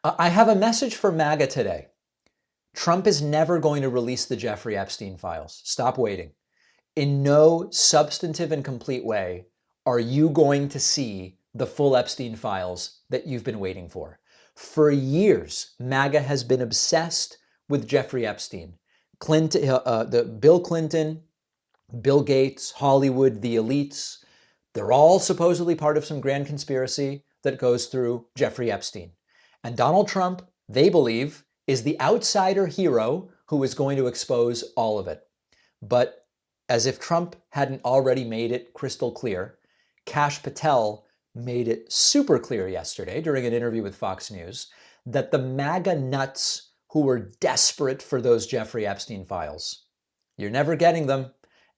I have a message for MAGA today. Trump is never going to release the Jeffrey Epstein files. Stop waiting. In no substantive and complete way are you going to see the full Epstein files that you've been waiting for. For years, MAGA has been obsessed with Jeffrey Epstein. Bill Clinton, Bill Gates, Hollywood, the elites, they're all supposedly part of some grand conspiracy that goes through Jeffrey Epstein. And Donald Trump, they believe, is the outsider hero who is going to expose all of it. But as if Trump hadn't already made it crystal clear, Patel made it super clear yesterday during an interview with Fox News that the MAGA nuts who were desperate for those Jeffrey Epstein files, you're never getting them,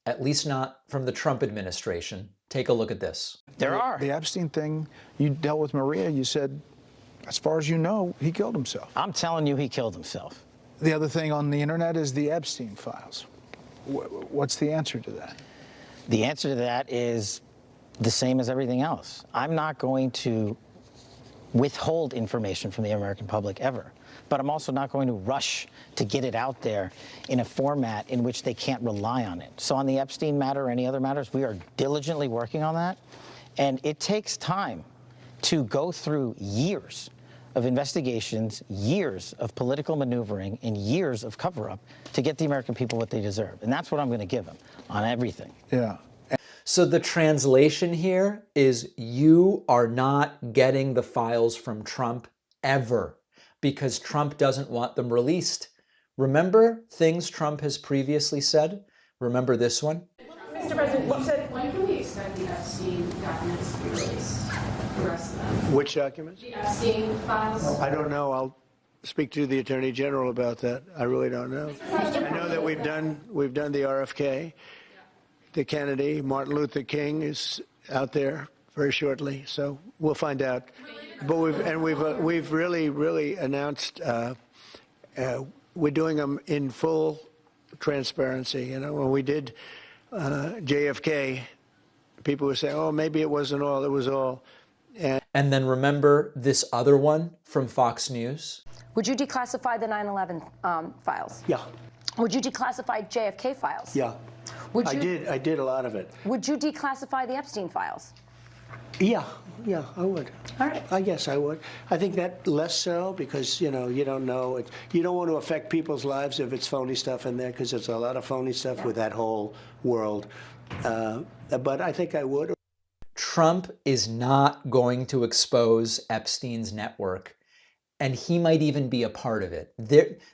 at least not from the Trump administration. Take a look at this. The Epstein thing, you dealt with Maria, you said, as far as you know, he killed himself. I'm telling you, he killed himself. The other thing on the internet is the Epstein files. What's the answer to that? The answer to that is the same as everything else. I'm not going to withhold information from the American public ever, but I'm also not going to rush to get it out there in a format in which they can't rely on it. So on the Epstein matter or any other matters, we are diligently working on that, and it takes time to go through years of investigations, years of political maneuvering, and years of cover-up to get the American people what they deserve. And that's what I'm going to give them on everything. Yeah. So the translation here is you are not getting the files from Trump ever because Trump doesn't want them released. Remember things Trump has previously said? Remember this one? Mr. President, you said, when can we expect the Epstein documents to be released? The rest of them? Which documents? The Epstein files? I don't know. I'll speak to the Attorney General about that. I really don't know. I know that we've done the RFK. The Kennedy, Martin Luther King is out there very shortly, so we'll find out. But we've really announced we're doing them in full transparency. You know, when we did JFK, people were saying, "Oh, maybe it wasn't all; it was all." And then remember this other one from Fox News? Would you declassify the 9/11 files? Yeah. Would you declassify JFK files? Yeah. Would you, I did a lot of it. Would you declassify the Epstein files? Yeah, I would. All right. I guess I would. I think that less so because, you know, you don't know. You don't want to affect people's lives if it's phony stuff in there because there's a lot of phony stuff with that whole world. But I think I would. Trump is not going to expose Epstein's network, and he might even be a part of it.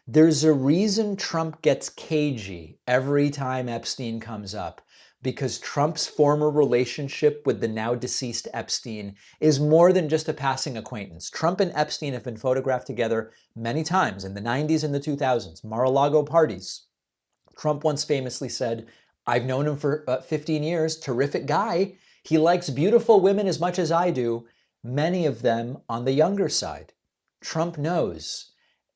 There's a reason Trump gets cagey every time Epstein comes up, because Trump's former relationship with the now deceased Epstein is more than just a passing acquaintance. Trump and Epstein have been photographed together many times in the 90s and the 2000s, Mar-a-Lago parties. Trump once famously said, "I've known him for 15 years, terrific guy. He likes beautiful women as much as I do, many of them on the younger side." Trump knows,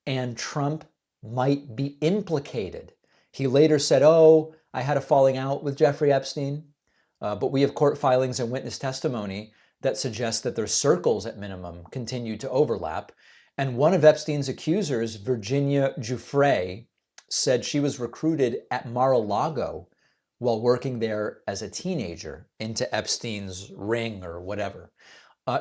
and Trump might be implicated. He later said, "Oh, I had a falling out with Jeffrey Epstein," but we have court filings and witness testimony that suggests that their circles at minimum continue to overlap. And one of Epstein's accusers, Virginia Giuffre, said she was recruited at Mar-a-Lago while working there as a teenager into Epstein's ring or whatever.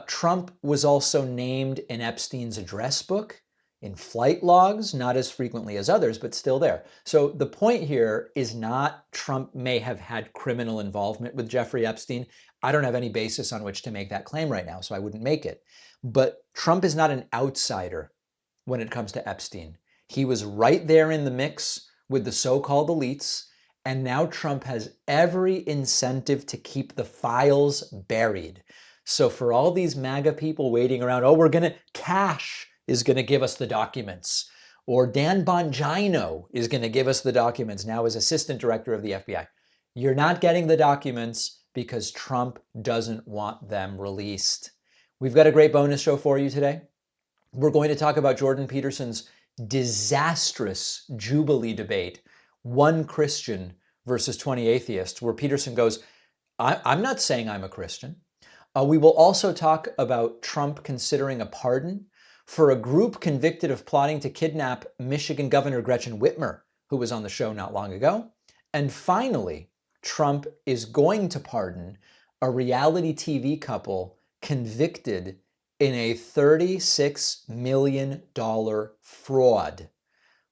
Trump was also named in Epstein's address book, in flight logs, not as frequently as others, but still there. So the point here is not Trump may have had criminal involvement with Jeffrey Epstein. I don't have any basis on which to make that claim right now, so I wouldn't make it. But Trump is not an outsider when it comes to Epstein. He was right there in the mix with the so-called elites, and now Trump has every incentive to keep the files buried. So for all these MAGA people waiting around, oh, Cash is going to give us the documents, or Dan Bongino is going to give us the documents now as assistant director of the FBI. You're not getting the documents because Trump doesn't want them released. We've got a great bonus show for you today. We're going to talk about Jordan Peterson's disastrous Jubilee debate, one Christian versus 20 atheists, where Peterson goes, I'm not saying I'm a Christian. We will also talk about Trump considering a pardon for a group convicted of plotting to kidnap Michigan Governor Gretchen Whitmer, who was on the show not long ago. And finally, Trump is going to pardon a reality TV couple convicted in a $36 million fraud.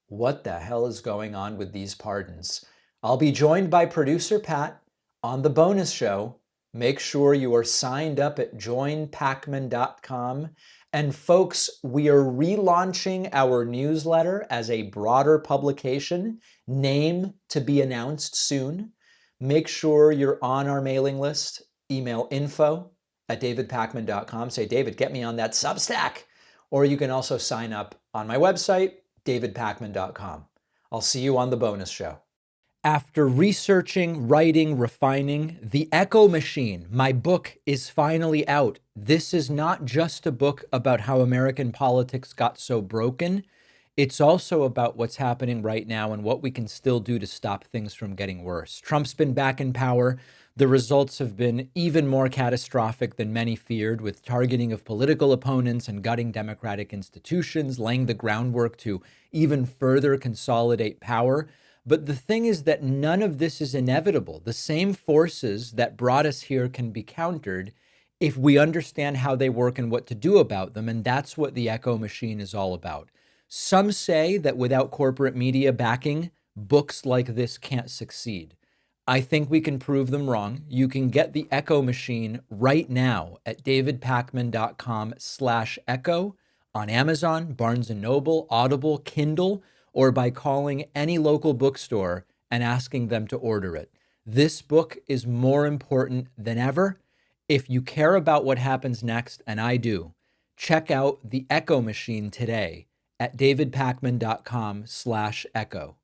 What the hell is going on with these pardons? I'll be joined by producer Pat on the bonus show. Make sure you are signed up at joinpacman.com. And folks, we are relaunching our newsletter as a broader publication, name to be announced soon. Make sure you're on our mailing list. Email info@davidpacman.com. Say, David, get me on that Substack. Or you can also sign up on my website, davidpacman.com. I'll see you on the bonus show. After researching, writing, refining, The Echo Machine, my book, is finally out. This is not just a book about how American politics got so broken. It's also about what's happening right now and what we can still do to stop things from getting worse. Trump's been back in power. The results have been even more catastrophic than many feared, with targeting of political opponents and gutting democratic institutions, laying the groundwork to even further consolidate power. But the thing is that none of this is inevitable. The same forces that brought us here can be countered if we understand how they work and what to do about them. And that's what the Echo Machine is all about. Some say that without corporate media backing, books like this can't succeed. I think we can prove them wrong. You can get the Echo Machine right now at davidpacman.com/echo on Amazon, Barnes & Noble, Audible, Kindle, or by calling any local bookstore and asking them to order it. This book is more important than ever. If you care about what happens next, and I do, check out The Echo Machine today at davidpacman.com/echo.